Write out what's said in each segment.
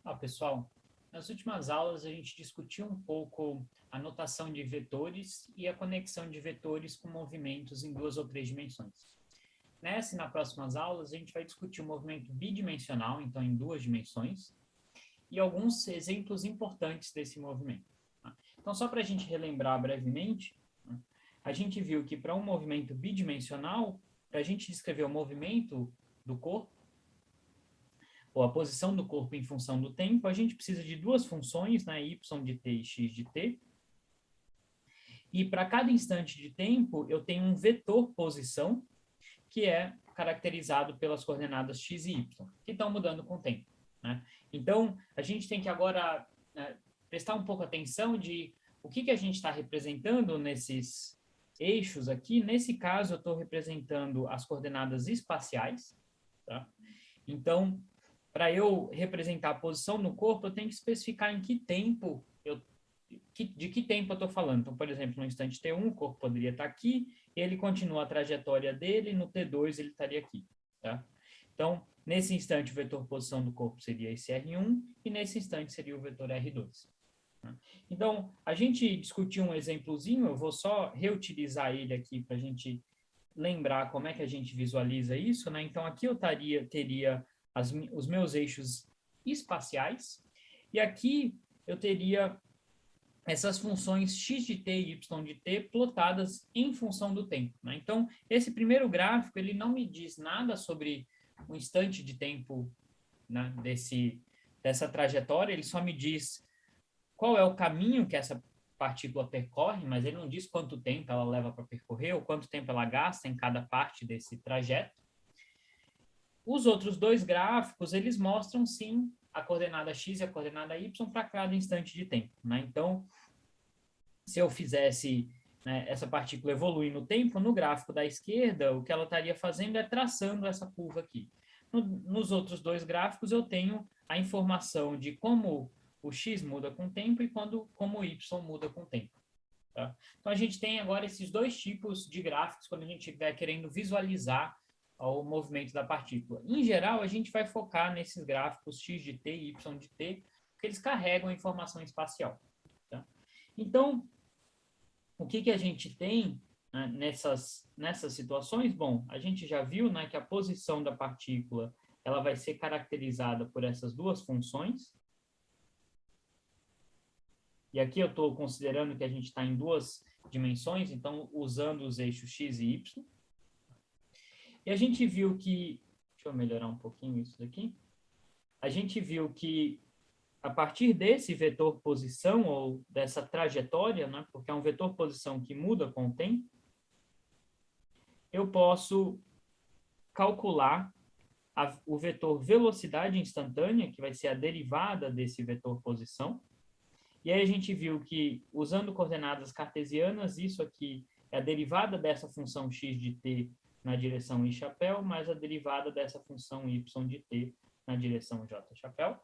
Olá, pessoal. Nas últimas aulas, a gente discutiu um pouco a notação de vetores e a conexão de vetores com movimentos em duas ou três dimensões. Nessa e nas próximas aulas, a gente vai discutir o movimento bidimensional, então em duas dimensões, e alguns exemplos importantes desse movimento. Então, só para a gente relembrar brevemente, a gente viu que para um movimento bidimensional, para a gente descrever o movimento do corpo, ou a posição do corpo em função do tempo, a gente precisa de duas funções, né, y de t e x de t. E para cada instante de tempo, eu tenho um vetor posição, que é caracterizado pelas coordenadas x e y, que estão mudando com o tempo. Né? Então, a gente tem que agora prestar um pouco atenção de o que a gente está representando nesses eixos aqui. Nesse caso, eu estou representando as coordenadas espaciais. Tá? Então, para eu representar a posição no corpo, eu tenho que especificar em que tempo, de que tempo eu estou falando. Então, por exemplo, no instante T1, o corpo poderia estar aqui, ele continua a trajetória dele, no T2 ele estaria aqui. Tá? Então, nesse instante, o vetor posição do corpo seria esse R1, e nesse instante seria o vetor R2. Então, a gente discutiu um exemplozinho, eu vou só reutilizar ele aqui para a gente lembrar como é que a gente visualiza isso, né? Então, aqui eu teria os meus eixos espaciais, e aqui eu teria essas funções x de t e y de t plotadas em função do tempo. Né? Então, esse primeiro gráfico, ele não me diz nada sobre o instante de tempo, né, dessa trajetória, ele só me diz qual é o caminho que essa partícula percorre, mas ele não diz quanto tempo ela leva para percorrer ou quanto tempo ela gasta em cada parte desse trajeto. Os outros dois gráficos, eles mostram, sim, a coordenada x e a coordenada y para cada instante de tempo. Né? Então, se eu fizesse, né, essa partícula evoluir no tempo, no gráfico da esquerda, o que ela estaria fazendo é traçando essa curva aqui. Nos outros dois gráficos, eu tenho a informação de como o x muda com o tempo e como o y muda com o tempo. Tá? Então, a gente tem agora esses dois tipos de gráficos quando a gente estiver querendo visualizar o movimento da partícula. Em geral, a gente vai focar nesses gráficos x de t e y de t, porque eles carregam a informação espacial. Tá? Então, o que a gente tem, né, nessas situações? Bom, a gente já viu, né, que a posição da partícula ela vai ser caracterizada por essas duas funções. E aqui eu estou considerando que a gente está em duas dimensões, então usando os eixos x e y. E a gente viu que, deixa eu melhorar um pouquinho isso daqui, a gente viu que a partir desse vetor posição, ou dessa trajetória, né, porque é um vetor posição que muda com o tempo, eu posso calcular o vetor velocidade instantânea, que vai ser a derivada desse vetor posição. E aí a gente viu que, usando coordenadas cartesianas, isso aqui é a derivada dessa função x de t na direção i chapéu, mais a derivada dessa função y de t na direção j chapéu.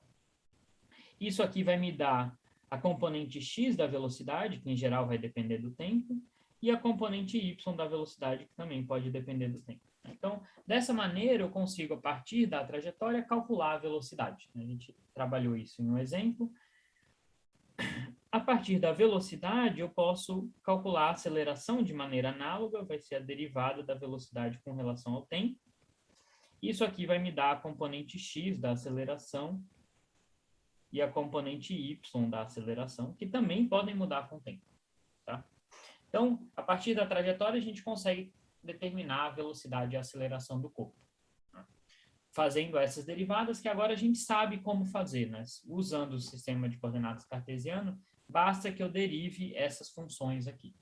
Isso aqui vai me dar a componente x da velocidade, que em geral vai depender do tempo, e a componente y da velocidade, que também pode depender do tempo. Então, dessa maneira, eu consigo, a partir da trajetória, calcular a velocidade. A gente trabalhou isso em um exemplo. A partir da velocidade, eu posso calcular a aceleração de maneira análoga, vai ser a derivada da velocidade com relação ao tempo. Isso aqui vai me dar a componente x da aceleração e a componente y da aceleração, que também podem mudar com o tempo. Tá? Então, a partir da trajetória, a gente consegue determinar a velocidade e a aceleração do corpo. Fazendo essas derivadas, que agora a gente sabe como fazer, né? Usando o sistema de coordenadas cartesiano, basta que eu derive essas funções aqui.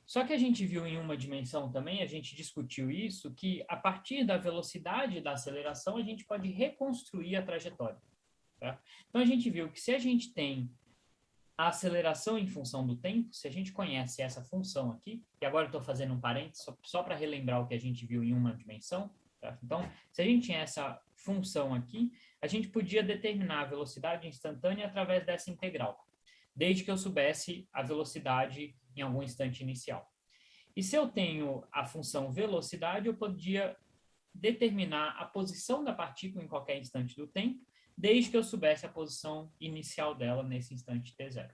Só que a gente viu em uma dimensão também, a gente discutiu isso, que a partir da velocidade da aceleração, a gente pode reconstruir a trajetória. Tá? Então, a gente viu que se a gente tem a aceleração em função do tempo, se a gente conhece essa função aqui, e agora eu estou fazendo um parênteses só para relembrar o que a gente viu em uma dimensão, tá? Então, se a gente tinha essa função aqui, a gente podia determinar a velocidade instantânea através dessa integral, desde que eu soubesse a velocidade em algum instante inicial. E se eu tenho a função velocidade, eu podia determinar a posição da partícula em qualquer instante do tempo, desde que eu soubesse a posição inicial dela nesse instante t0.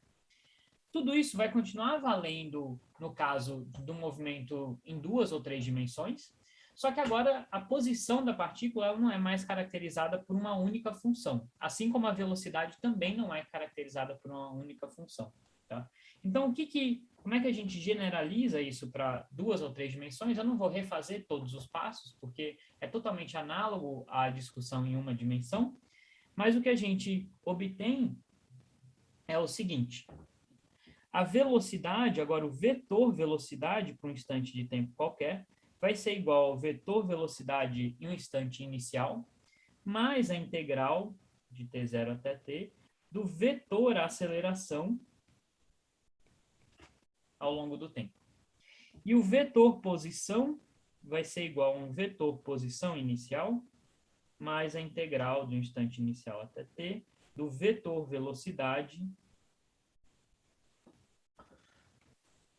Tudo isso vai continuar valendo no caso do movimento em 2 ou 3 dimensões, só que agora a posição da partícula ela não é mais caracterizada por uma única função, assim como a velocidade também não é caracterizada por uma única função. Tá? Então, como é que a gente generaliza isso para 2 ou 3 dimensões? Eu não vou refazer todos os passos, porque é totalmente análogo à discussão em uma dimensão, mas o que a gente obtém é o seguinte: a velocidade, agora o vetor velocidade para um instante de tempo qualquer, vai ser igual ao vetor velocidade em um instante inicial, mais a integral de t0 até t, do vetor aceleração ao longo do tempo. E o vetor posição vai ser igual a um vetor posição inicial, mais a integral do instante inicial até t, do vetor velocidade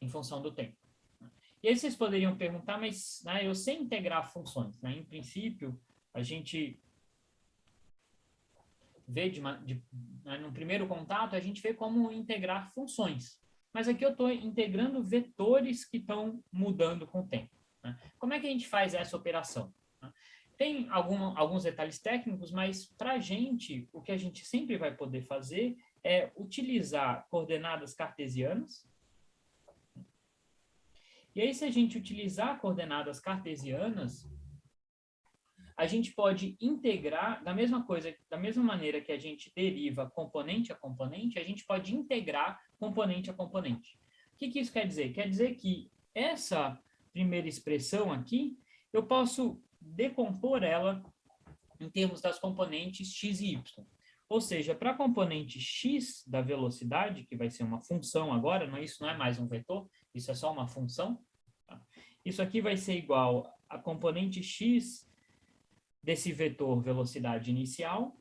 em função do tempo. E aí vocês poderiam perguntar, mas eu sei integrar funções. Em princípio, a gente vê, no primeiro contato, a gente vê como integrar funções. Mas aqui eu estou integrando vetores que estão mudando com o tempo. Como é que a gente faz essa operação? Tem alguns detalhes técnicos, mas para a gente, o que a gente sempre vai poder fazer é utilizar coordenadas cartesianas. E aí, se a gente utilizar coordenadas cartesianas, a gente pode integrar, da mesma maneira que a gente deriva componente a componente, a gente pode integrar componente a componente. O que isso quer dizer? Quer dizer que essa primeira expressão aqui, eu posso decompor ela em termos das componentes x e y. Ou seja, para a componente x da velocidade, que vai ser uma função agora, isso não é mais um vetor, isso é só uma função. Tá? Isso aqui vai ser igual a componente x desse vetor velocidade inicial,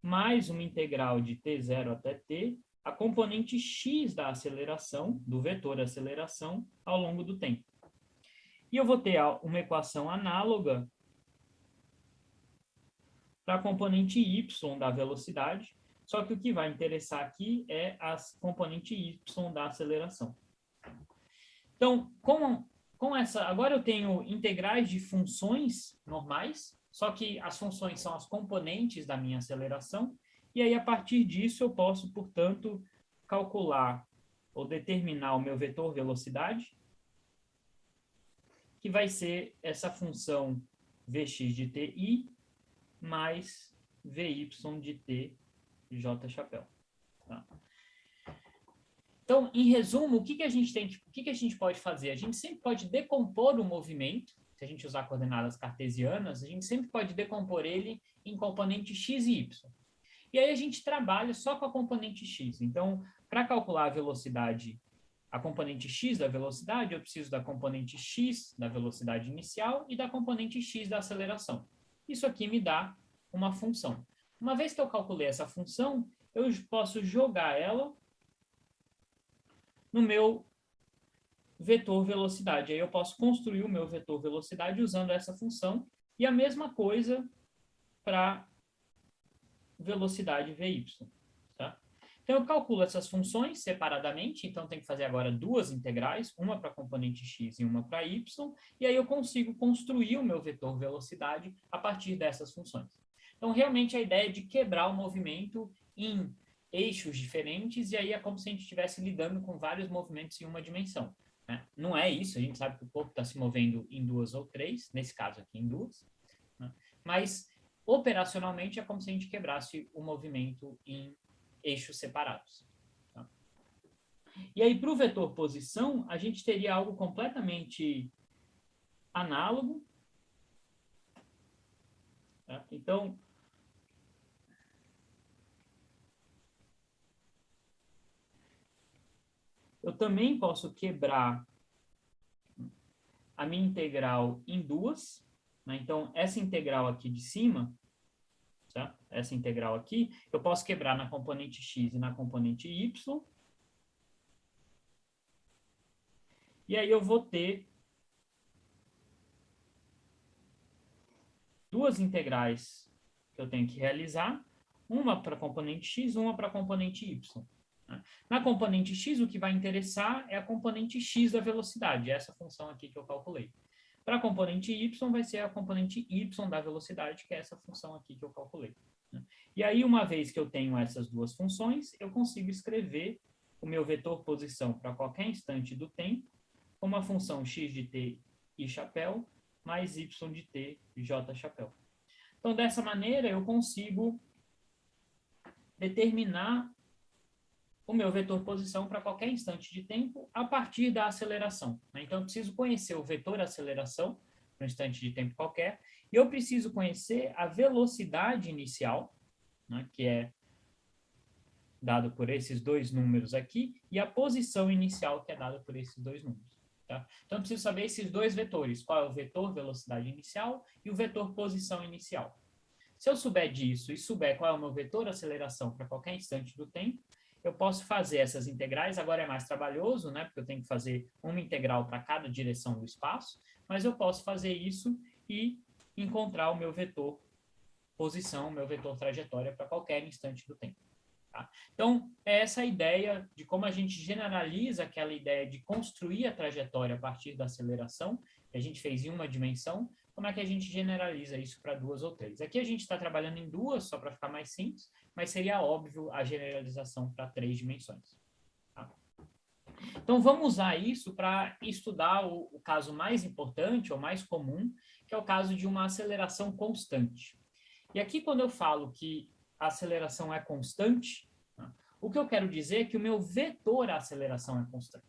mais uma integral de t0 até t, a componente x da aceleração, do vetor aceleração, ao longo do tempo. E eu vou ter uma equação análoga para a componente y da velocidade, só que o que vai interessar aqui é a componente y da aceleração. Então, agora eu tenho integrais de funções normais, só que as funções são as componentes da minha aceleração, e aí a partir disso eu posso, portanto, calcular ou determinar o meu vetor velocidade, que vai ser essa função Vx de ti mais Vy de t j chapéu. Tá? Então, em resumo, o que a gente pode fazer? A gente sempre pode decompor o movimento, se a gente usar coordenadas cartesianas, a gente sempre pode decompor ele em componentes x e y. E aí a gente trabalha só com a componente x. Então, para calcular a velocidade, a componente x da velocidade, eu preciso da componente x da velocidade inicial e da componente x da aceleração. Isso aqui me dá uma função. Uma vez que eu calculei essa função, eu posso jogar ela no meu vetor velocidade. Aí eu posso construir o meu vetor velocidade usando essa função, e a mesma coisa para velocidade Vy. Tá? Então, eu calculo essas funções separadamente, então tem que fazer agora duas integrais, uma para a componente x e uma para y, e aí eu consigo construir o meu vetor velocidade a partir dessas funções. Então, realmente, a ideia é de quebrar o movimento em eixos diferentes, e aí é como se a gente estivesse lidando com vários movimentos em uma dimensão. Né? Não é isso, a gente sabe que o corpo está se movendo em 2 ou 3, nesse caso aqui em 2, né? Mas operacionalmente é como se a gente quebrasse o movimento em eixos separados. Tá? E aí, para o vetor posição, a gente teria algo completamente análogo. Tá? Então, eu também posso quebrar a minha integral em duas. Né? Então, essa integral aqui de cima, tá? Essa integral aqui, eu posso quebrar na componente x e na componente y. E aí eu vou ter duas integrais que eu tenho que realizar, uma para a componente x, uma para a componente y. Na componente x, o que vai interessar é a componente x da velocidade, essa função aqui que eu calculei. Para a componente y, vai ser a componente y da velocidade, que é essa função aqui que eu calculei. E aí, uma vez que eu tenho essas duas funções, eu consigo escrever o meu vetor posição para qualquer instante do tempo, como a função x de t i chapéu, mais y de t j chapéu. Então, dessa maneira, eu consigo determinar o meu vetor posição para qualquer instante de tempo a partir da aceleração. Então, eu preciso conhecer o vetor aceleração para um instante de tempo qualquer, e eu preciso conhecer a velocidade inicial, que é dado por esses dois números aqui, e a posição inicial, que é dada por esses dois números. Tá? Então, eu preciso saber esses dois vetores, qual é o vetor velocidade inicial e o vetor posição inicial. Se eu souber disso e souber qual é o meu vetor aceleração para qualquer instante do tempo, eu posso fazer essas integrais. Agora é mais trabalhoso, né? Porque eu tenho que fazer uma integral para cada direção do espaço, mas eu posso fazer isso e encontrar o meu vetor posição, o meu vetor trajetória para qualquer instante do tempo. Tá? Então, é essa a ideia de como a gente generaliza aquela ideia de construir a trajetória a partir da aceleração, que a gente fez em uma dimensão, como é que a gente generaliza isso para duas ou três. Aqui a gente está trabalhando em duas, só para ficar mais simples, mas seria óbvio a generalização para três dimensões. Tá? Então, vamos usar isso para estudar o caso mais importante, ou mais comum, que é o caso de uma aceleração constante. E aqui, quando eu falo que a aceleração é constante, o que eu quero dizer é que o meu vetor à aceleração é constante.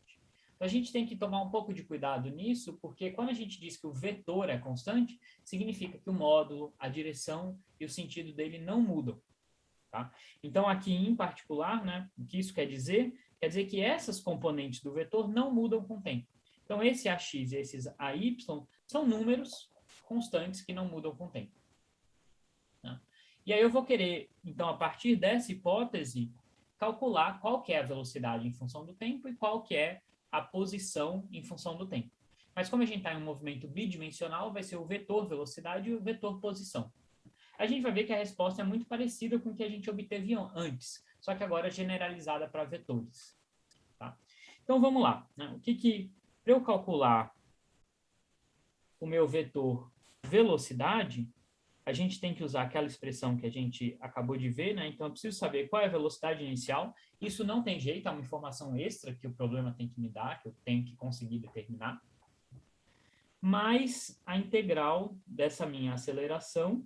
Então, a gente tem que tomar um pouco de cuidado nisso, porque quando a gente diz que o vetor é constante, significa que o módulo, a direção e o sentido dele não mudam. Tá? Então, aqui em particular, né, o que isso quer dizer? Quer dizer que essas componentes do vetor não mudam com o tempo. Então, esse AX e esses AY são números constantes que não mudam com o tempo. Tá? E aí eu vou querer, então, a partir dessa hipótese, calcular qual que é a velocidade em função do tempo e qual que é a posição em função do tempo. Mas como a gente está em um movimento bidimensional, vai ser o vetor velocidade e o vetor posição. A gente vai ver que a resposta é muito parecida com o que a gente obteve antes, só que agora generalizada para vetores. Tá? Então, vamos lá. Né? Para eu calcular o meu vetor velocidade, a gente tem que usar aquela expressão que a gente acabou de ver, né? Então, eu preciso saber qual é a velocidade inicial. Isso não tem jeito, é uma informação extra que o problema tem que me dar, que eu tenho que conseguir determinar. Mais a integral dessa minha aceleração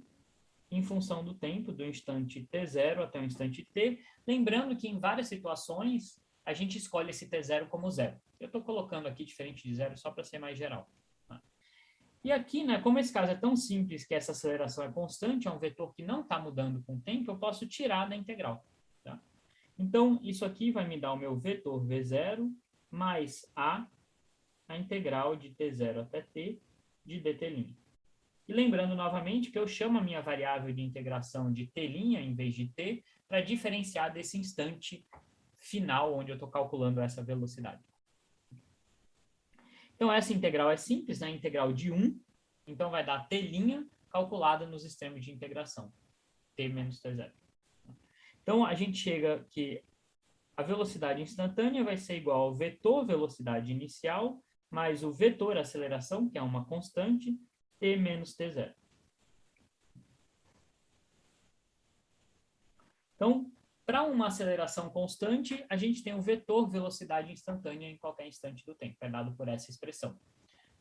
em função do tempo, do instante t0 até o instante t. Lembrando que em várias situações, a gente escolhe esse t0 como zero. Eu estou colocando aqui diferente de zero só para ser mais geral. E aqui, né, como esse caso é tão simples que essa aceleração é constante, é um vetor que não está mudando com o tempo, eu posso tirar da integral. Tá? Então, isso aqui vai me dar o meu vetor v0 mais a integral de t0 até t de dt'. E lembrando novamente que eu chamo a minha variável de integração de t' em vez de t, para diferenciar desse instante final onde eu estou calculando essa velocidade. Então, essa integral é simples, né? Integral de 1. Então, vai dar t' calculada nos extremos de integração. T menos t0. Então, a gente chega que a velocidade instantânea vai ser igual ao vetor velocidade inicial mais o vetor aceleração, que é uma constante, t menos t0. Então, para uma aceleração constante, a gente tem o vetor velocidade instantânea em qualquer instante do tempo, é dado por essa expressão.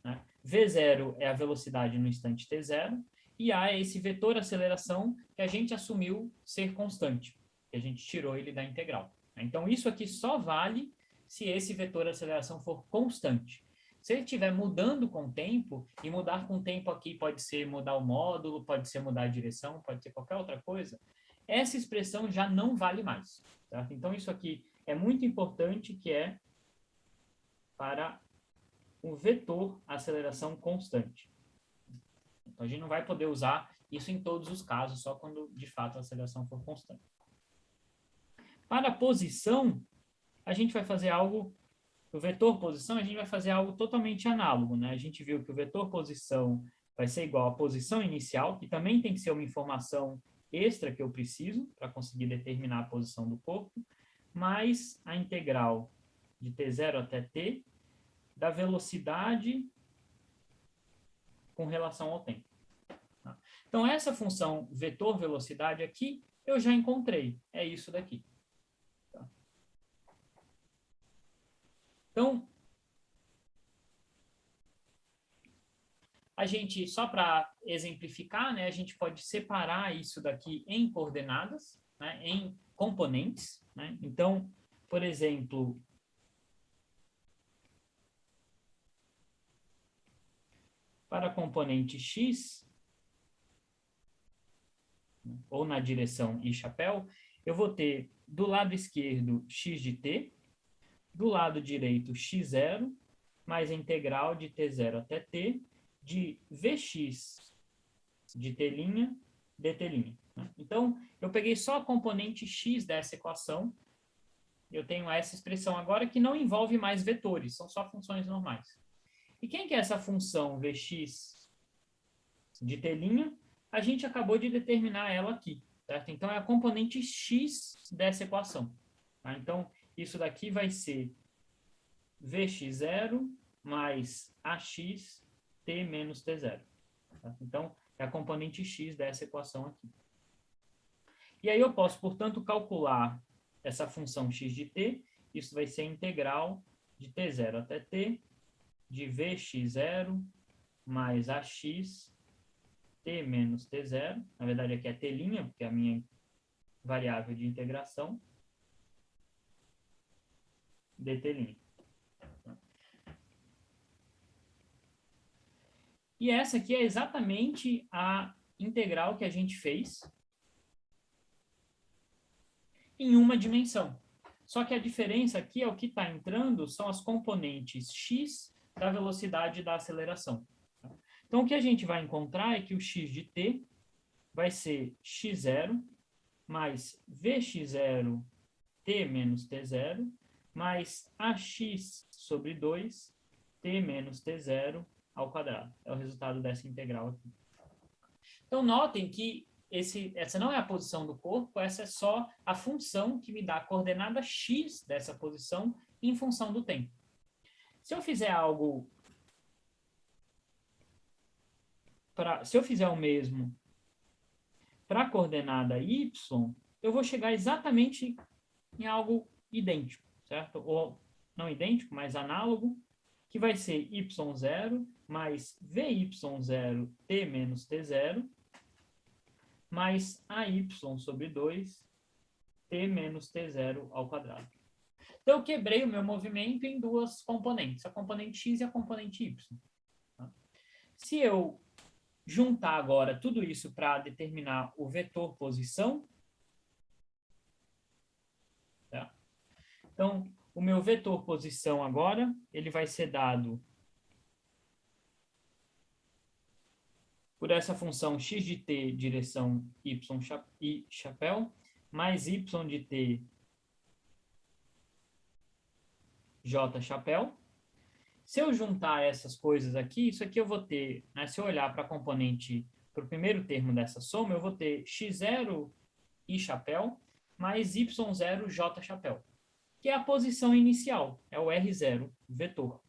Né? V0 é a velocidade no instante t0, e A é esse vetor aceleração que a gente assumiu ser constante, que a gente tirou ele da integral. Então, isso aqui só vale se esse vetor aceleração for constante. Se ele estiver mudando com o tempo, e mudar com o tempo aqui pode ser mudar o módulo, pode ser mudar a direção, pode ser qualquer outra coisa, essa expressão já não vale mais. Certo? Então, isso aqui é muito importante, que é para o vetor aceleração constante. Então, a gente não vai poder usar isso em todos os casos, só quando, de fato, a aceleração for constante. Para a posição, a gente vai fazer algo... O vetor posição, a gente vai fazer algo totalmente análogo, né? A gente viu que o vetor posição vai ser igual à posição inicial, que também tem que ser uma informação extra que eu preciso para conseguir determinar a posição do corpo, mais a integral de t0 até t da velocidade com relação ao tempo. Tá? Então, essa função vetor velocidade aqui, eu já encontrei. É isso daqui. Tá? Então, a gente, só para exemplificar, né, a gente pode separar isso daqui em coordenadas, né, em componentes. Né? Então, por exemplo, para a componente x, ou na direção i chapéu, eu vou ter do lado esquerdo x de t, do lado direito x0, mais a integral de t0 até t, de vx de t' dt'. Então, eu peguei só a componente x dessa equação, eu tenho essa expressão agora que não envolve mais vetores, são só funções normais. E quem que é essa função vx de t'? A gente acabou de determinar ela aqui, certo? Então, é a componente x dessa equação. Tá? Então, isso daqui vai ser vx0 mais ax t menos t0. Tá? Então, é a componente x dessa equação aqui. E aí eu posso, portanto, calcular essa função x de t. Isso vai ser a integral de t0 até t de vx0 mais ax t menos t0. Na verdade, aqui é t', porque é a minha variável de integração, dt'. E essa aqui é exatamente a integral que a gente fez em uma dimensão. Só que a diferença aqui é o que está entrando são as componentes x da velocidade da aceleração. Então, o que a gente vai encontrar é que o x de t vai ser x0 mais vx0 t menos t0 mais ax sobre 2 t menos t0 ao quadrado. É o resultado dessa integral aqui. Então, notem que essa não é a posição do corpo, essa é só a função que me dá a coordenada x dessa posição em função do tempo. Se eu fizer algo... se eu fizer o mesmo para a coordenada y, eu vou chegar exatamente em algo idêntico, certo? Ou não idêntico, mas análogo, que vai ser y0 mais vy0 t menos t0 mais AY sobre 2, t menos t0 ao quadrado. Então, eu quebrei o meu movimento em duas componentes, a componente x e a componente y. Tá? Se eu juntar agora tudo isso para determinar o vetor posição, tá? Então, o meu vetor posição agora, ele vai ser dado por essa função x de t direção y chapéu, mais y de t j chapéu. Se eu juntar essas coisas aqui, isso aqui eu vou ter, né, se eu olhar para a componente, para o primeiro termo dessa soma, eu vou ter x0 i chapéu mais y0 j chapéu, que é a posição inicial, é o R0, vetor.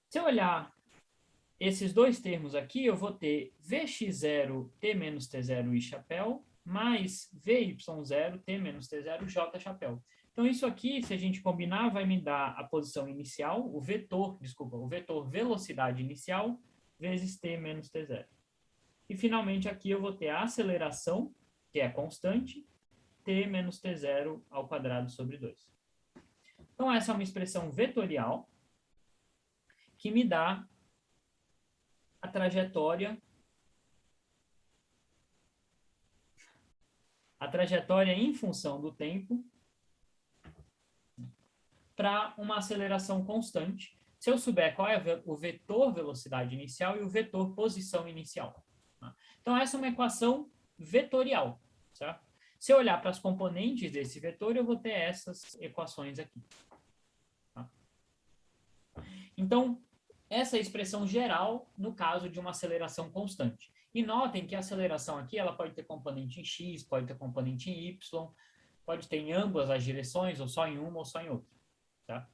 Se eu olhar esses dois termos aqui, eu vou ter vx0 t menos t0 i chapéu mais vy0 t menos t0 j chapéu. Então, isso aqui, se a gente combinar, vai me dar a posição inicial, o vetor velocidade inicial vezes t menos t0. E, finalmente, aqui eu vou ter a aceleração, que é constante, t menos t0 ao quadrado sobre 2. Então, essa é uma expressão vetorial que me dá a trajetória em função do tempo para uma aceleração constante, se eu souber qual é o vetor velocidade inicial e o vetor posição inicial. Então, essa é uma equação vetorial, certo? Se eu olhar para as componentes desse vetor, eu vou ter essas equações aqui. Tá? Então, essa é a expressão geral no caso de uma aceleração constante. E notem que a aceleração aqui ela pode ter componente em x, pode ter componente em y, pode ter em ambas as direções, ou só em uma ou só em outra. Tá?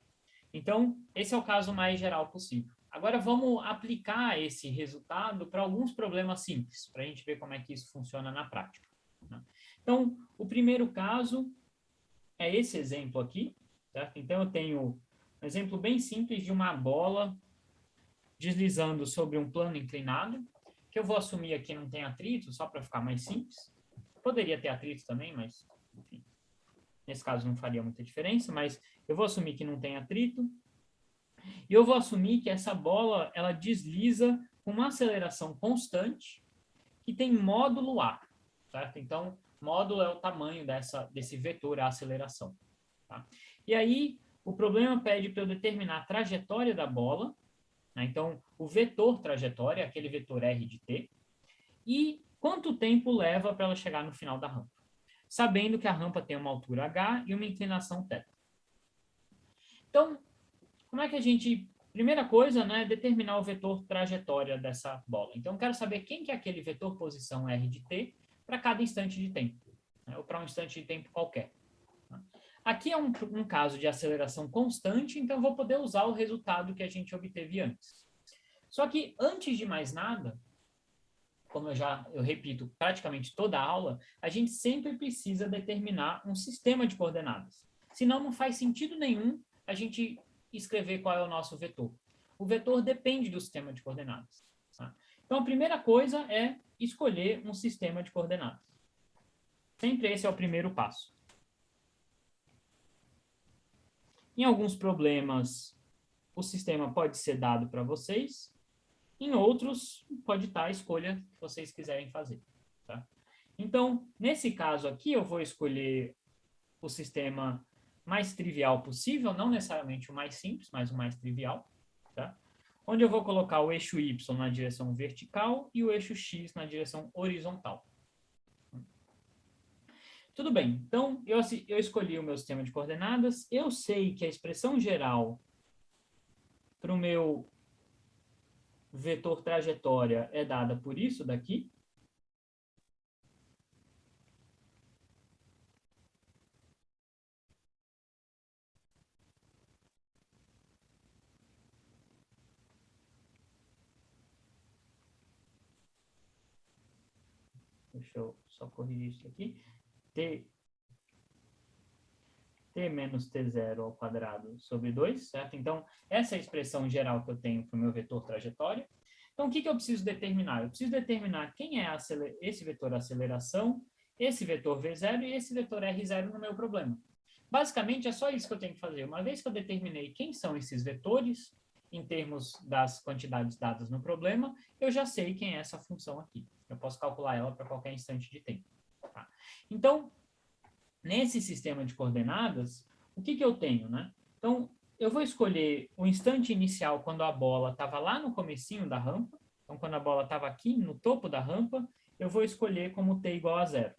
Então, esse é o caso mais geral possível. Agora, vamos aplicar esse resultado para alguns problemas simples, para a gente ver como é que isso funciona na prática. Né? Então, o primeiro caso é esse exemplo aqui. Certo? Então, eu tenho um exemplo bem simples de uma bola deslizando sobre um plano inclinado, que eu vou assumir aqui não tem atrito, só para ficar mais simples. Poderia ter atrito também, mas, enfim, nesse caso não faria muita diferença, mas eu vou assumir que não tem atrito. E eu vou assumir que essa bola ela desliza com uma aceleração constante que tem módulo A. Certo? Então, módulo é o tamanho desse vetor, a aceleração. Tá? E aí, o problema pede para eu determinar a trajetória da bola. Né? Então, o vetor trajetória, aquele vetor R de t, e quanto tempo leva para ela chegar no final da rampa. Sabendo que a rampa tem uma altura h e uma inclinação θ. Então, como é que a gente... Primeira coisa, né, determinar o vetor trajetória dessa bola. Então, eu quero saber quem que é aquele vetor posição R de t para cada instante de tempo, né, ou para um instante de tempo qualquer. Aqui é um caso de aceleração constante, então eu vou poder usar o resultado que a gente obteve antes. Só que, antes de mais nada, como eu repito praticamente toda a aula, a gente sempre precisa determinar um sistema de coordenadas. Senão, não faz sentido nenhum a gente escrever qual é o nosso vetor. O vetor depende do sistema de coordenadas. Tá? Então, a primeira coisa é escolher um sistema de coordenadas. Sempre esse é o primeiro passo. Em alguns problemas, o sistema pode ser dado para vocês. Em outros, pode estar a escolha que vocês quiserem fazer. Tá? Então, nesse caso aqui, eu vou escolher o sistema mais trivial possível, não necessariamente o mais simples, mas o mais trivial. Tá? Onde eu vou colocar o eixo Y na direção vertical e o eixo X na direção horizontal. Tudo bem, então eu escolhi o meu sistema de coordenadas, eu sei que a expressão geral para o meu vetor trajetória é dada por isso daqui. Deixa eu só corrigir isso aqui. T menos T0 ao quadrado sobre 2, certo? Então, essa é a expressão geral que eu tenho para o meu vetor trajetória. Então, o que eu preciso determinar? Eu preciso determinar quem é esse vetor aceleração, esse vetor V0 e esse vetor R0 no meu problema. Basicamente, é só isso que eu tenho que fazer. Uma vez que eu determinei quem são esses vetores, em termos das quantidades dadas no problema, eu já sei quem é essa função aqui. Eu posso calcular ela para qualquer instante de tempo. Tá? Então, nesse sistema de coordenadas, o que eu tenho, né? Então, eu vou escolher o instante inicial quando a bola estava lá no comecinho da rampa. Então, quando a bola estava aqui no topo da rampa, eu vou escolher como t igual a 0.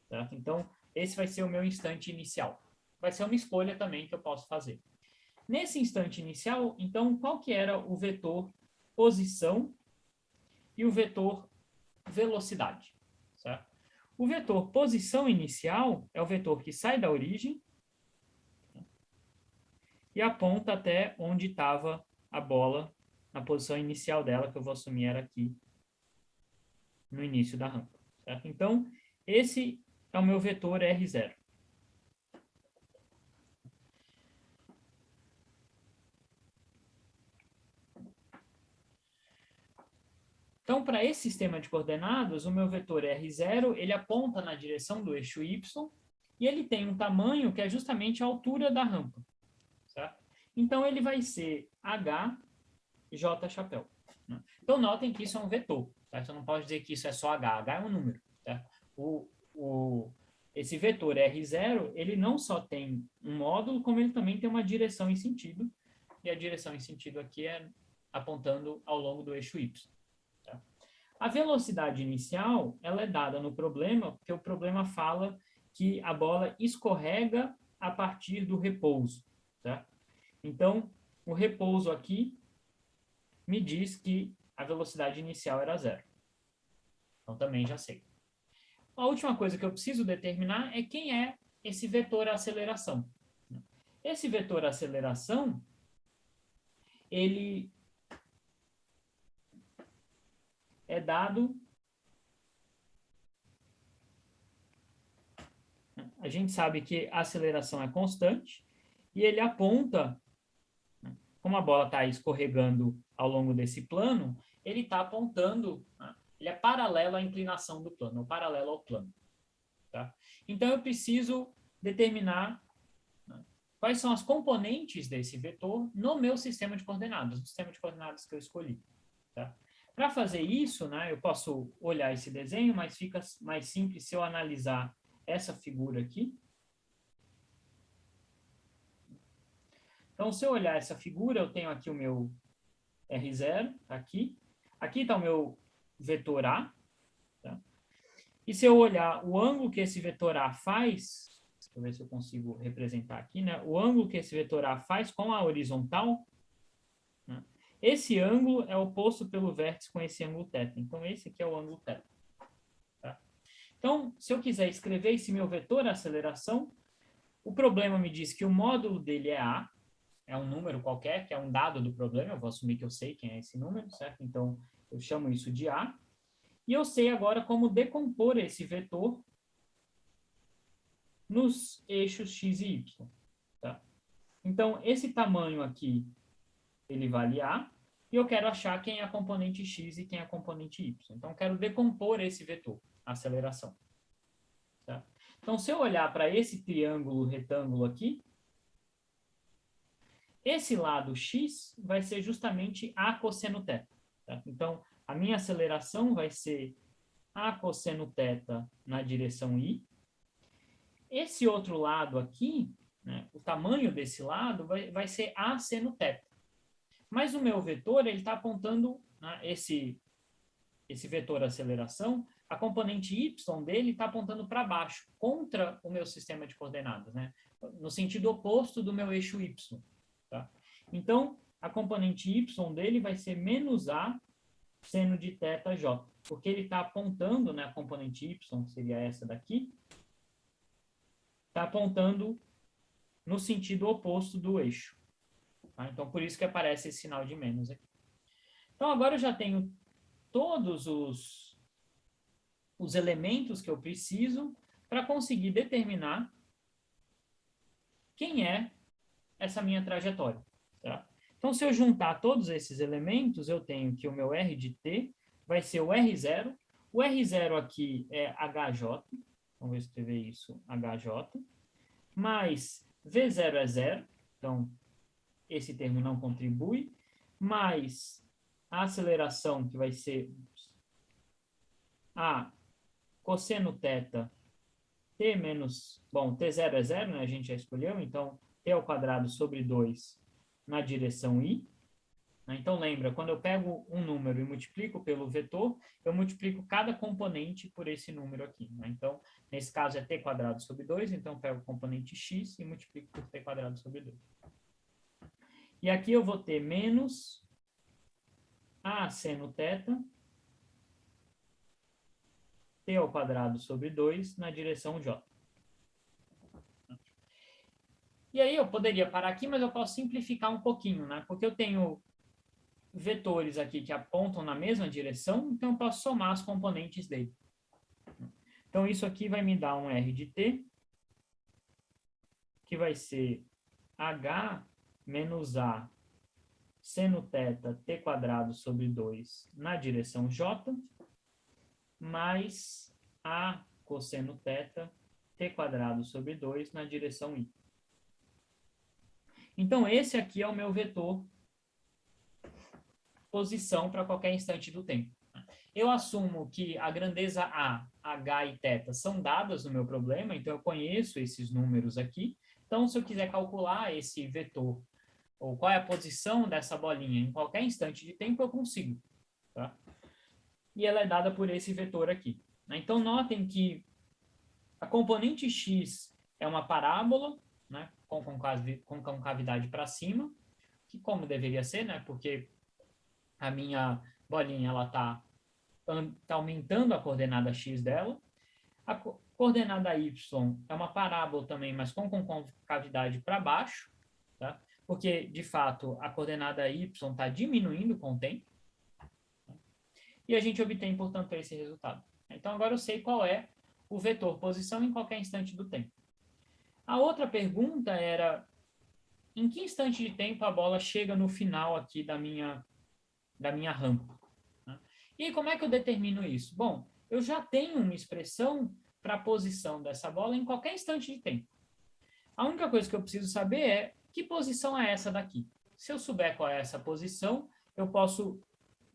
Certo? Então, esse vai ser o meu instante inicial. Vai ser uma escolha também que eu posso fazer. Nesse instante inicial, então, qual que era o vetor posição e o vetor velocidade? Certo? O vetor posição inicial é o vetor que sai da origem e aponta até onde estava a bola na posição inicial dela, que eu vou assumir era aqui no início da rampa. Certo? Então, esse é o meu vetor R0. Então, para esse sistema de coordenadas, o meu vetor R0, ele aponta na direção do eixo Y e ele tem um tamanho que é justamente a altura da rampa. Certo? Então, ele vai ser HJ chapéu. Né? Então, notem que isso é um vetor. Certo? Eu não posso dizer que isso é só H. H é um número. Certo? Esse vetor R0, ele não só tem um módulo, como ele também tem uma direção em sentido. E a direção em sentido aqui é apontando ao longo do eixo Y. Tá? A velocidade inicial, ela é dada no problema, porque o problema fala que a bola escorrega a partir do repouso, tá? Então, o repouso aqui me diz que a velocidade inicial era 0. Então, também já sei. A última coisa que eu preciso determinar é quem é esse vetor aceleração. Esse vetor aceleração, ele é dado... A gente sabe que a aceleração é constante e ele aponta, como a bola está escorregando ao longo desse plano, ele está apontando, ele é paralelo à inclinação do plano, ou paralelo ao plano. Tá? Então, eu preciso determinar quais são as componentes desse vetor no meu sistema de coordenadas, no sistema de coordenadas que eu escolhi. Tá? Para fazer isso, eu posso olhar esse desenho, mas fica mais simples se eu analisar essa figura aqui. Então, se eu olhar essa figura, eu tenho aqui o meu R0, tá aqui. Aqui está o meu vetor A. Tá? E se eu olhar o ângulo que esse vetor A faz, deixa eu ver se eu consigo representar aqui, o ângulo que esse vetor A faz com a horizontal, esse ângulo é oposto pelo vértice com esse ângulo θ. Então, esse aqui é o ângulo θ. Tá? Então, se eu quiser escrever esse meu vetor aceleração, o problema me diz que o módulo dele é A, é um número qualquer, que é um dado do problema, eu vou assumir que eu sei quem é esse número, certo? Então, eu chamo isso de A. E eu sei agora como decompor esse vetor nos eixos x e y. Tá? Então, esse tamanho aqui, ele vale A, e eu quero achar quem é a componente x e quem é a componente y. Então, eu quero decompor esse vetor, a aceleração. Tá? Então, se eu olhar para esse triângulo retângulo aqui, esse lado x vai ser justamente A cosseno θ. Tá? Então, a minha aceleração vai ser A cosseno θ na direção i. Esse outro lado aqui, o tamanho desse lado vai ser A seno θ. Mas o meu vetor, ele está apontando esse vetor aceleração, a componente y dele está apontando para baixo, contra o meu sistema de coordenadas, no sentido oposto do meu eixo y. Tá? Então, a componente y dele vai ser menos A seno de θj, porque ele está apontando, a componente y, que seria essa daqui, está apontando no sentido oposto do eixo. Tá? Então, por isso que aparece esse sinal de menos aqui. Então, agora eu já tenho todos os elementos que eu preciso para conseguir determinar quem é essa minha trajetória. Tá? Então, se eu juntar todos esses elementos, eu tenho que o meu R de t vai ser o R0. O R0 aqui é HJ. Vamos escrever isso, HJ. Mais V0 é 0. Então, esse termo não contribui. Mais a aceleração, que vai ser A cosseno θ t menos... Bom, T0 é 0, a gente já escolheu. Então, t ao quadrado sobre 2 na direção i. Então, lembra, quando eu pego um número e multiplico pelo vetor, eu multiplico cada componente por esse número aqui. Então, nesse caso é t quadrado sobre 2, então eu pego o componente x e multiplico por t quadrado sobre 2. E aqui eu vou ter menos a seno θ, t ao quadrado sobre 2 na direção j. E aí eu poderia parar aqui, mas eu posso simplificar um pouquinho, porque eu tenho vetores aqui que apontam na mesma direção, então eu posso somar as componentes dele. Então, isso aqui vai me dar um R de t, que vai ser h menos a seno θ t quadrado sobre 2 na direção j, mais a cosseno θ t quadrado sobre 2 na direção i. Então, esse aqui é o meu vetor posição para qualquer instante do tempo. Eu assumo que a grandeza A, H e θ são dadas no meu problema, então eu conheço esses números aqui. Então, se eu quiser calcular esse vetor, ou qual é a posição dessa bolinha em qualquer instante de tempo, eu consigo. Tá? e ela é dada por esse vetor aqui. Né? Então, notem que a componente x é uma parábola, né, com concavidade para cima, que como deveria ser, né, porque a minha bolinha ela está aumentando a coordenada x dela. A coordenada y é uma parábola também, mas com concavidade para baixo, tá? Porque, de fato, a coordenada y está diminuindo com o tempo. E a gente obtém, portanto, esse resultado. Então, agora eu sei qual é o vetor posição em qualquer instante do tempo. A outra pergunta era, em que instante de tempo a bola chega no final aqui da minha rampa? E aí, como é que eu determino isso? Bom, eu já tenho uma expressão para a posição dessa bola em qualquer instante de tempo. A única coisa que eu preciso saber é que posição é essa daqui. Se eu souber qual é essa posição, eu posso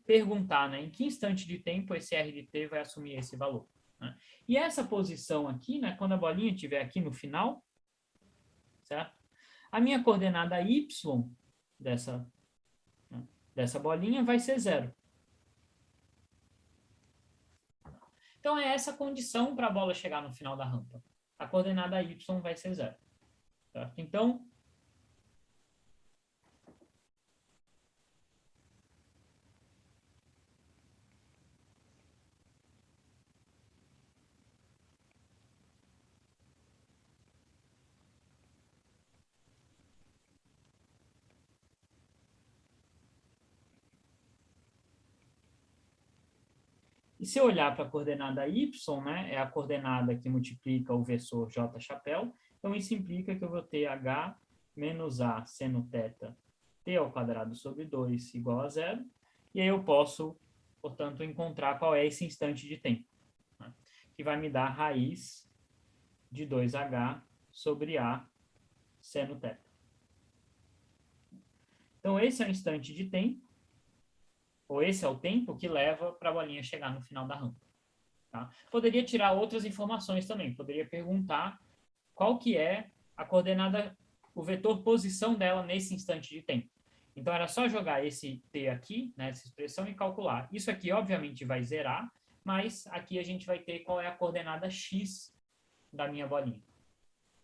perguntar, né, em que instante de tempo esse R de t vai assumir esse valor. Né? E essa posição aqui, né, quando a bolinha estiver aqui no final, certo? A minha coordenada y dessa bolinha vai ser 0. Então, é essa condição para a bola chegar no final da rampa. A coordenada y vai ser 0. Certo? Então, e se eu olhar para a coordenada y, né, é a coordenada que multiplica o vetor j chapéu, então isso implica que eu vou ter h menos a seno θ t ao quadrado sobre 2 igual a 0, e aí eu posso, portanto, encontrar qual é esse instante de tempo, né, que vai me dar raiz de 2h sobre a seno θ. Então, esse é o instante de tempo, ou esse é o tempo que leva para a bolinha chegar no final da rampa. Tá? Poderia tirar outras informações também. Poderia perguntar qual que é a coordenada, o vetor posição dela nesse instante de tempo. Então, era só jogar esse t aqui, né, essa expressão, e calcular. Isso aqui, obviamente, vai zerar, mas aqui a gente vai ter qual é a coordenada x da minha bolinha,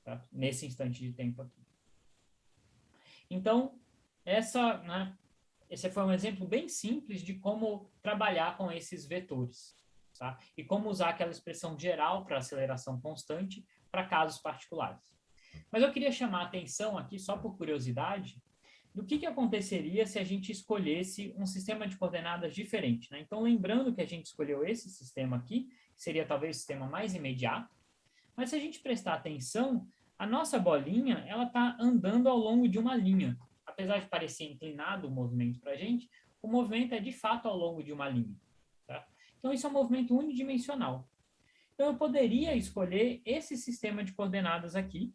tá? Nesse instante de tempo aqui. Então, esse foi um exemplo bem simples de como trabalhar com esses vetores. Tá? E como usar aquela expressão geral para aceleração constante para casos particulares. Mas eu queria chamar a atenção aqui, só por curiosidade, do que aconteceria se a gente escolhesse um sistema de coordenadas diferente. Né? Então, lembrando que a gente escolheu esse sistema aqui, que seria talvez o sistema mais imediato, mas se a gente prestar atenção, a nossa bolinha ela está andando ao longo de uma linha. Apesar de parecer inclinado o movimento para a gente, o movimento é de fato ao longo de uma linha. Tá? Então, isso é um movimento unidimensional. Então, eu poderia escolher esse sistema de coordenadas aqui,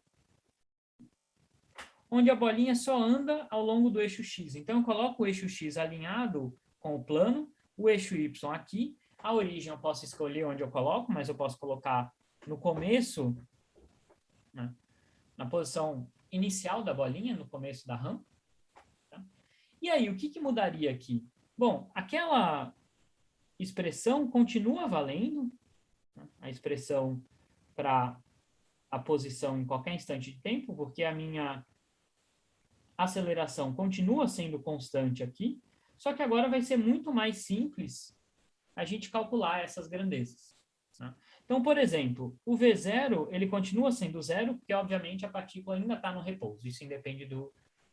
onde a bolinha só anda ao longo do eixo x. Então, eu coloco o eixo x alinhado com o plano, o eixo y aqui. A origem eu posso escolher onde eu coloco, mas eu posso colocar no começo, né, na posição inicial da bolinha, no começo da rampa. Tá? E aí, o que mudaria aqui? Bom, aquela expressão continua valendo, né, a expressão para a posição em qualquer instante de tempo, porque a minha aceleração continua sendo constante aqui, só que agora vai ser muito mais simples a gente calcular essas grandezas. Né? Então, por exemplo, o V0 ele continua sendo zero, porque obviamente a partícula ainda está no repouso, isso independe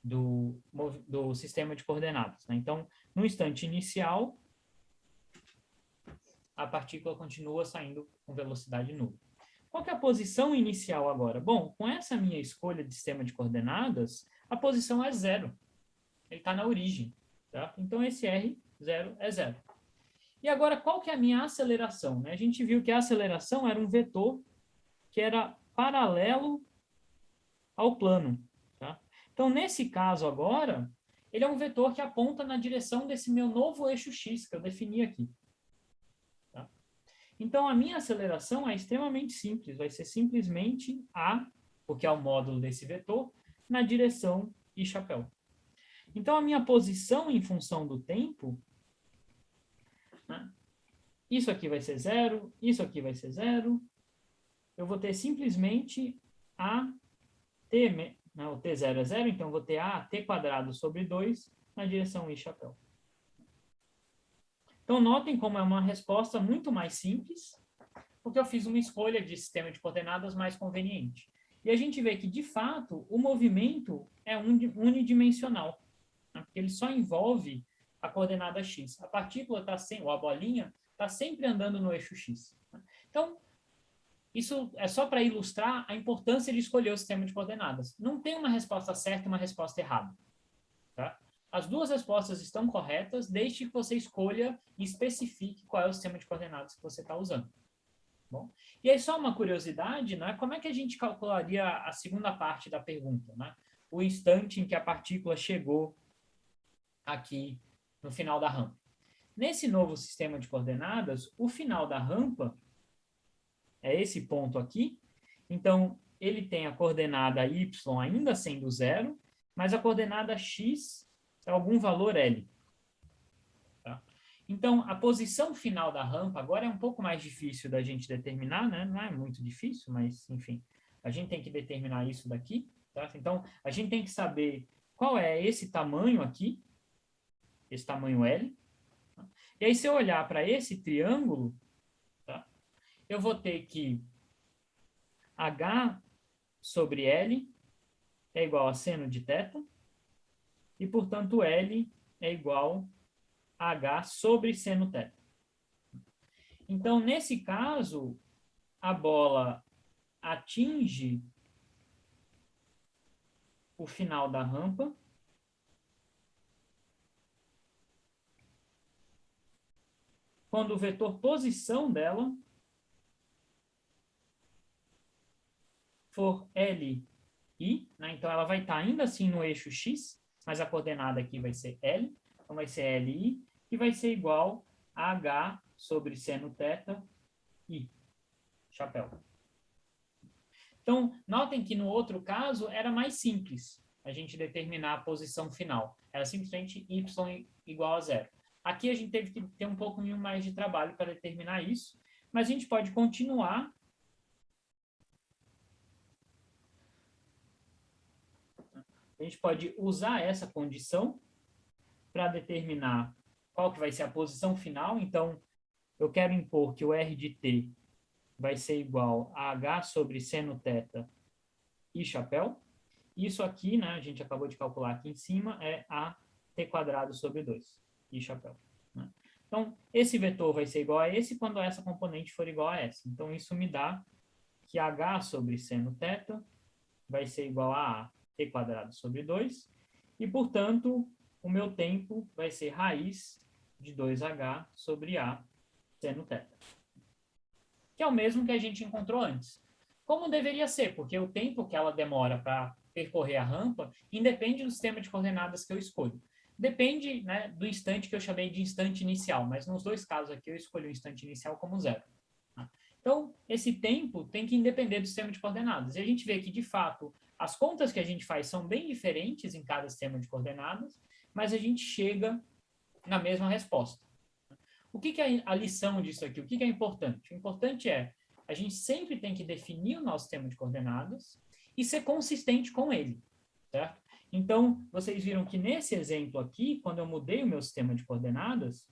do sistema de coordenadas. Né? Então, no instante inicial, a partícula continua saindo com velocidade nula. Qual que é a posição inicial agora? Bom, com essa minha escolha de sistema de coordenadas, a posição é 0. Ele está na origem. Tá? Então, esse R0 é 0. E agora, qual que é a minha aceleração? A gente viu que a aceleração era um vetor que era paralelo ao plano. Tá? Então, nesse caso agora, ele é um vetor que aponta na direção desse meu novo eixo x, que eu defini aqui. Tá? Então, a minha aceleração é extremamente simples. Vai ser simplesmente A, porque é o módulo desse vetor, na direção I chapéu. Então, a minha posição em função do tempo, né, isso aqui vai ser 0, isso aqui vai ser 0. Eu vou ter simplesmente a t, né, o t0 é 0, então eu vou ter a t quadrado sobre 2 na direção i chapéu. Então, notem como é uma resposta muito mais simples, porque eu fiz uma escolha de sistema de coordenadas mais conveniente. E a gente vê que, de fato, o movimento é unidimensional, né? Porque ele só envolve a coordenada x. A partícula está sempre, ou a bolinha, está sempre andando no eixo x. Então, isso é só para ilustrar a importância de escolher o sistema de coordenadas. Não tem uma resposta certa e uma resposta errada. Tá? As duas respostas estão corretas, desde que você escolha e especifique qual é o sistema de coordenadas que você está usando. Bom, e aí só uma curiosidade, né? Como é que a gente calcularia a segunda parte da pergunta, né? O instante em que a partícula chegou aqui no final da rampa. Nesse novo sistema de coordenadas, o final da rampa é esse ponto aqui. Então, ele tem a coordenada y ainda sendo 0, mas a coordenada x é algum valor L. Tá? Então, a posição final da rampa agora é um pouco mais difícil da gente determinar, né? Não é muito difícil, mas, enfim, a gente tem que determinar isso daqui. Tá? Então, a gente tem que saber qual é esse tamanho aqui, esse tamanho L. Tá? E aí, se eu olhar para esse triângulo, tá? Eu vou ter que H sobre L é igual a seno de θ, e, portanto, L é igual a H sobre seno θ. Então, nesse caso, a bola atinge o final da rampa quando o vetor posição dela for Li, né? Então ela vai estar ainda assim no eixo X, mas a coordenada aqui vai ser L, então vai ser Li, que vai ser igual a H sobre seno θ I, chapéu. Então, notem que no outro caso era mais simples a gente determinar a posição final. Era simplesmente y igual a 0. Aqui a gente teve que ter um pouco mais de trabalho para determinar isso, mas a gente pode continuar. A gente pode usar essa condição para determinar qual que vai ser a posição final. Então, eu quero impor que o R de t vai ser igual a H sobre seno θ e chapéu. Isso aqui, né, a gente acabou de calcular aqui em cima, é a t quadrado sobre 2, e chapéu. Né? Então, esse vetor vai ser igual a esse quando essa componente for igual a essa. Então, isso me dá que H sobre seno θ vai ser igual a t quadrado sobre 2, e, portanto, o meu tempo vai ser raiz de 2H sobre A seno θ, que é o mesmo que a gente encontrou antes. Como deveria ser, porque o tempo que ela demora para percorrer a rampa independe do sistema de coordenadas que eu escolho. Depende, né, do instante que eu chamei de instante inicial, mas nos dois casos aqui eu escolhi o instante inicial como 0. Então, esse tempo tem que independer do sistema de coordenadas. E a gente vê que, de fato, as contas que a gente faz são bem diferentes em cada sistema de coordenadas, mas a gente chega na mesma resposta. O que é a lição disso aqui? O que é importante? O importante é a gente sempre tem que definir o nosso sistema de coordenadas e ser consistente com ele, certo? Então, vocês viram que nesse exemplo aqui, quando eu mudei o meu sistema de coordenadas,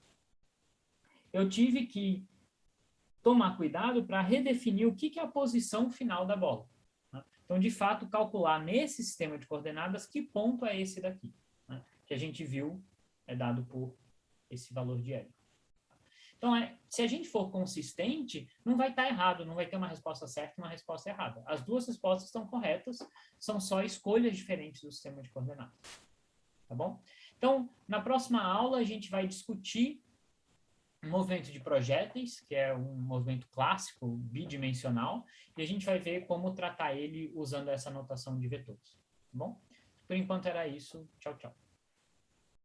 eu tive que tomar cuidado para redefinir o que é a posição final da bola. Né? Então, de fato, calcular nesse sistema de coordenadas que ponto é esse daqui, né? Que a gente viu é dado por esse valor de L. Então, se a gente for consistente, não vai estar errado, não vai ter uma resposta certa e uma resposta errada. As duas respostas estão corretas, são só escolhas diferentes do sistema de coordenadas. Tá bom? Então, na próxima aula, a gente vai discutir um movimento de projéteis, que é um movimento clássico, bidimensional, e a gente vai ver como tratar ele usando essa notação de vetores. Tá bom? Por enquanto era isso. Tchau, tchau.